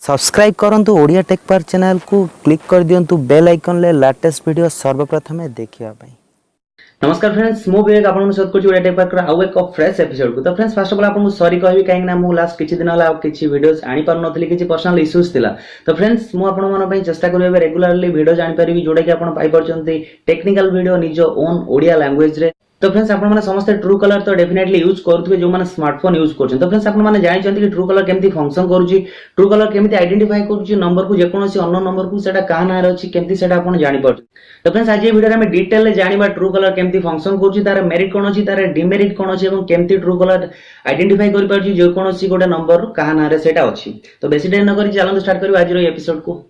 Subscribe करंतु Odia take पार channel को click कर दियंतु बेल आइकन ले लेटेस्ट वीडियो सर्वप्रथम देखिया पाई। नमस्कार फ्रेंड्स मु विवेक आपन सहित कुछ ओडिया टेक पार आउ एक फ्रेश एपिसोड को। तो फ्रेंड्स फर्स्ट ऑफ ऑल आपन सॉरी कहबी काहे ना मु लास्ट किछि दिन होला किछि वीडियोस आनी पार नथली किछि पर्सनल इश्यूज थिला। तो फ्रेंड्स मु आपन मन पई चेष्टा करबे रेगुलरली वीडियो जानि परिबी जोडे कि आपन पाई परचंती टेक्निकल वीडियो निजो ओन ओडिया लैंग्वेज रे। तो फ्रेंड्स आपण माने समस्त ट्रू कलर तो डेफिनेटली यूज करथुबे जो माने स्मार्टफोन यूज करछन। तो फ्रेंड्स आपण माने जानि चंती कि ट्रू कलर केमती फंक्शन करूची, ट्रू कलर केमती आइडेंटिफाई करूची नंबर को जे कोनोसी अननोन नंबर को सेटा का नार अछि केमती सेटा आपण जानि परछ। तो फ्रेंड्स आज ये वीडियो रे हम डिटेल ले जानिबा ट्रू कलर केमती फंक्शन करूची, तार मेरिट कोन अछि, तार डिमेरिट कोन अछि एवं केमती ट्रू कलर आइडेंटिफाई करि परछि जे कोनोसी गोटे नंबर का नार सेटा अछि। तो बेसी देर न करि चलंतु स्टार्ट करिबा आज रो एपिसोड को।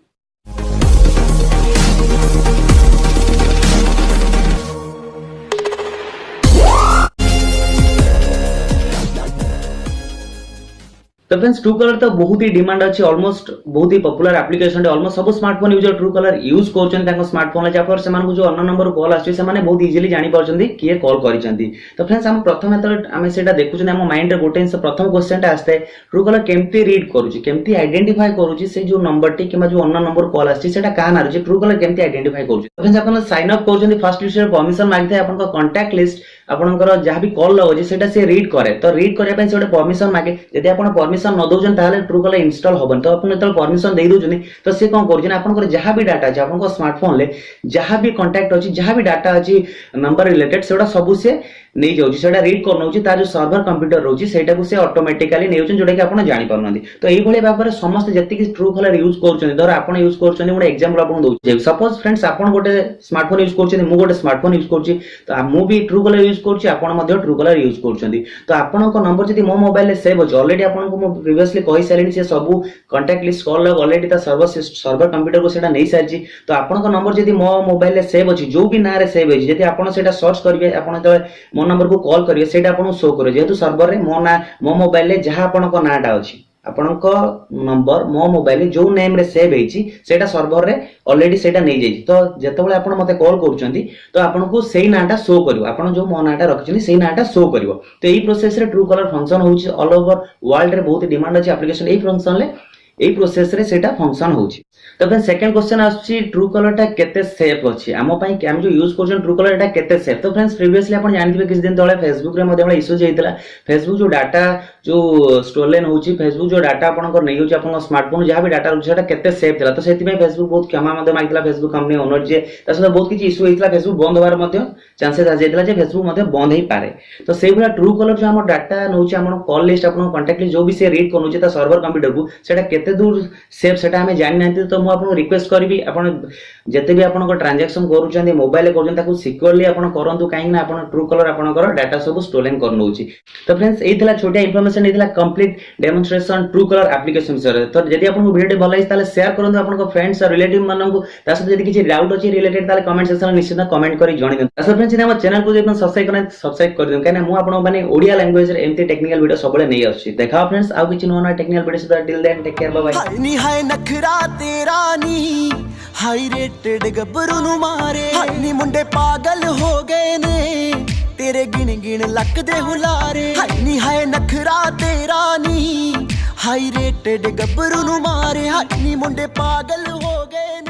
तो फ्रेंड्स ट्रू कलर तो बहुत ही डिमांड अच्छी, ऑलमोस्ट बहुत ही पॉपुलर एप्लीकेशन ऑलमोस्ट सब smartphone user Truecaller use करछन स्मार्टफोन ले जाफर से मानको जो अननोन नंबर कॉल आछी से माने बहुत इजीली जानि परछंती किए कॉल करिसंती। तो फ्रेंड्स हम प्रथम हम सेटा देखुछन हम माइंड रे गोटे प्रथम क्वेश्चन टा आस्ते ट्रू कलर केमती रीड करूची, केमती आइडेंटिफाई करूची से जो नंबर टी किबा जो अननोन नंबर कॉल आछी सेटा का नार जे ट्रू कलर केमती आइडेंटिफाई करूची। फ्रेंड्स अपन साइन अप करछंती फर्स्ट लिस्ट रे परमिशन मागथे आपन को कांटेक्ट लिस्ट आपनकर जहां भी कॉल लगो सेटा से रीड करे। तो रीड करिया पय से गोटे परमिशन मागे, यदि आपन परमिशन न दोजन ताले ट्रू कलर इंस्टॉल होबन। तो अपन त परमिशन देइ दोजनी तो से कोन करजन आपनकर जहां भी डाटा छै आपनकर स्मार्टफोन ले जहां भी कांटेक्ट अछि जहां भी डाटा अछि नंबर रिलेटेड सेटा सब से नहीं जाउची, सेटा रीड करनौची तार जो सर्वर कंप्यूटर रहउची सेटा को से ऑटोमेटिकली नेउचन जोडे कि आपण जानि परनंदी। तो एई भले बाबरे समस्त जति कि ट्रू कलर यूज करछन धर आपण यूज करछन मोर एग्जांपल आपण दउची। सपोज फ्रेंड्स आपण गोटे स्मार्टफोन यूज करछन मु गोटे स्मार्टफोन यूज करछि तो मु भी ट्रू कलर यूज करछि आपण मध्ये ट्रू कलर यूज करछन। तो आपण को नंबर जति मो मोबाइल ले सेव अछि ऑलरेडी आपण को मु प्रीवियसली कहि सारिनी से सब कांटेक्ट लिस्ट कॉल लग ऑलरेडी ता सर्वर कंप्यूटर को सेटा नै सारछि। तो आपण को नंबर जति मो मोबाइल ले सेव अछि जो भी ना रे सेव अछि जति आपण सेटा सर्च करिवे आपण त मो नंबर को कॉल करिवे सेटा आपण शो करिवे जेतु सर्वर रे मो ना मो मोबाइल ले जहां आपण को नाटा अछि आपण को नंबर मो मोबाइल जो नेम रे सेव हेछि सेटा सर्वर रे ऑलरेडी सेटा नै जाइछि। तो जेतबेले आपण मते कॉल करूछंती तो आपण को सेही नाटा शो करिवो, आपण जो मो नाटा रखछनी सेही नाटा शो करिवो। तो एई प्रोसेस रे ट्रू कलर फंक्शन होछि ऑल ओवर वर्ल्ड रे बहुत डिमांड अछि एप्लीकेशन एई फंक्शन ले एई प्रोसेस रे सेटा फंक्शन होछि। तो फिर सेकंड क्वेश्चन आछि ट्रू कलर टा केते सेफ अछि आमो पई हम जो यूज करछन ट्रू कलर टा केते सेफ। तो फ्रेंड्स प्रीवियसली आपण जानथिबे किछ दिन तळे फेसबुक रे मध्ये इश्यू जेइतला फेसबुक जो डाटा जो स्टोलन होछि फेसबुक जो डाटा आपण को नै होछि आपण स्मार्टफोन जहां भी डाटा होछि सेटा केते सेफ थिला। तो सेति पई फेसबुक बहुत क्षमा मध्ये मागितला फेसबुक कंपनी ओनर जे ता सहित बहुत किछ इश्यू हेतला फेसबुक बंद होबार मध्ये चांसेस आ जेतला जे फेसबुक मध्ये बंद हेई पारे। तो सेही भला ट्रू कलर जो हम डाटा नोछि आपण कॉल लिस्ट आपण कांटेक्ट लिस्ट जो भी से रीड करनोछि ता सर्वर कंप्यूटर को सेटा केते दूर सेफ सेटा हमें जानि नांती। तो मु आपण रिक्वेस्ट करबी आपण जते भी आपण को ट्रांजैक्शन करूछंती मोबाइल ले करूछन ताको सिक्योरली आपण करंतु काहे ना आपण ट्रू कलर आपण कर डाटा सब स्टोलन करनोछि। तो फ्रेंड्स एथिला छोटा इंफॉर्मेशन एथिला complete demonstration Truecaller application sir. तो यदि आपण को वीडियो भल लागि ताले शेयर करंतु आपण को फ्रेंड्स और रिलेटिव मानन को ता सहित यदि किछि डाउट अछि रिलेटेड ताले कमेंट सेक्शन में निश्चित कमेंट करी जणै देन। तो फ्रेंड्स हम चैनल को जेपन सब्सक्राइब कर देन काहे ना मु आपण माने ओडिया लैंग्वेज रे एमती टेक्निकल वीडियो सबले नै आछि। देखा फ्रेंड्स आउ किछि नोना टेक्निकल वीडियो से till then take care bye bye. नी हाय नखरा तेरा नी हाई रेटेड गबरू नु मारे नी मुंडे पागल हो गए ने तेरे गिन गिन लक दे हुलारे नी हाय नखरा तेरा नी हाई रेटेड गबरू नु मारे नी मुंडे पागल हो गए।